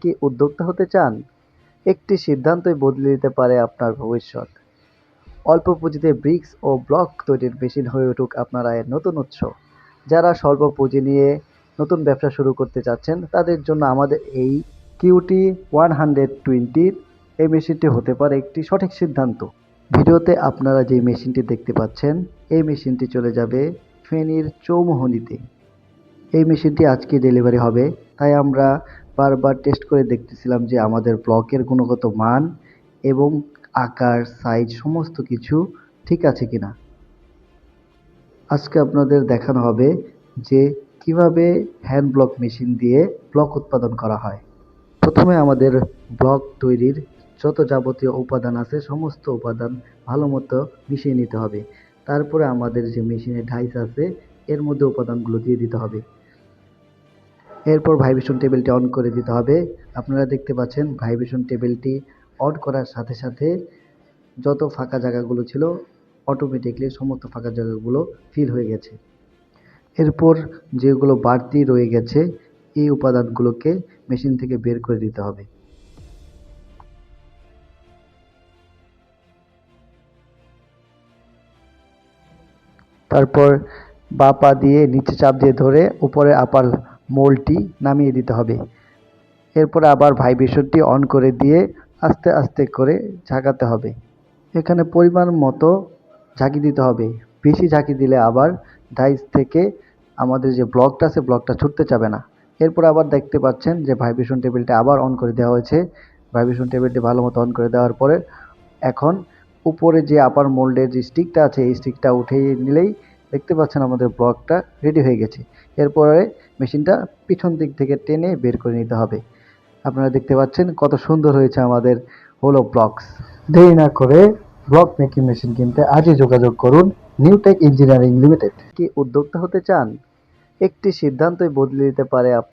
কি উদ্যোক্তা হতে চান? একটি সিদ্ধান্তই বদলে দিতে পারে আপনার ভবিষ্যৎ। অল্প পুঁজিতে ব্রিক্স ও ব্লক তৈরির মেশিন হয়ে উঠুক আপনার আয়ের নতুন উৎস। যারা স্বল্প পুঁজি নিয়ে নতুন ব্যবসা শুরু করতে চাচ্ছেন, তাদের জন্য আমাদের এই কিউটি 120 এই মেশিনটি হতে পারে একটি সঠিক সিদ্ধান্ত। ভিডিওতে আপনারা যে মেশিনটি দেখতে পাচ্ছেন, এই মেশিনটি চলে যাবে ফেনীর চৌমুহনীতে। এই মেশিনটি আজকে ডেলিভারি হবে, তাই আমরা বারবার টেস্ট করে দেখতেছিলাম যে আমাদের ব্লকের গুণগত মান এবং আকার, সাইজ সমস্ত কিছু ঠিক আছে কিনা। আজকে আপনাদের দেখানো হবে যে কিভাবে হ্যান্ড ব্লক মেশিন দিয়ে ব্লক উৎপাদন করা হয়। প্রথমে আমাদের ব্লক তৈরির যত যাবতীয় উপাদান আছে সমস্ত উপাদান ভালো মতো মিশিয়ে নিতে হবে। তারপরে আমাদের যে মেশিনের ডাইস আছে এর মধ্যে উপাদানগুলো দিয়ে দিতে হবে। এরপর ভাইব্রেশন টেবিলটি অন করে দিতে হবে। আপনারা দেখতে পাচ্ছেন ভাইব্রেশন টেবিলটি অন করার সাথে সাথে যত ফাঁকা জায়গাগুলো ছিল অটোমেটিকলি সমস্ত ফাঁকা জায়গাগুলো ফিল হয়ে গেছে। এরপর যেগুলো বাড়তি রয়ে গেছে এই উপাদানগুলোকে মেশিন থেকে বের করে দিতে হবে। তারপর বাঁ পা দিয়ে নিচে চাপ দিয়ে ধরে উপরে আপার মোল্ডটি নামিয়ে দিতে হবে। এরপর আবার ভাইব্রেশনটি অন করে দিয়ে আস্তে আস্তে করে ঝাঁকাতে হবে। এখানে পরিমাণ মতো ঝাঁকি দিতে হবে। বেশি ঝাঁকি দিলে আবার ডাইস থেকে আমাদের যে ব্লকটা আছে ব্লকটা ছুটতে চাবে না। এরপর আবার দেখতে পাচ্ছেন যে ভাইব্রেশন টেবিলটা আবার অন করে দেওয়া হয়েছে। ভাইব্রেশন টেবিলটি ভালো মতো অন করে দেওয়ার পরে এখন উপরে যে আপার মোল্ডের যে স্টিকটা আছে এই স্টিকটা উঠিয়ে নিলেই দেখতে পাচ্ছেন আমাদের ব্লকটা রেডি হয়ে গেছে। এরপরে মেশিনটা পিছন দিক থেকে টেনে বের করে নিতে হবে। আপনারা দেখতে পাচ্ছেন কত সুন্দর হয়েছে আমাদের হলো ব্লকস। দেরি না করে ব্লক মেকিং মেশিন কিনতে আজই যোগাযোগ করুন নিউটেক ইঞ্জিনিয়ারিং লিমিটেড। কি উদ্যোক্তা হতে চান? একটি সিদ্ধান্তই বদলে দিতে পারে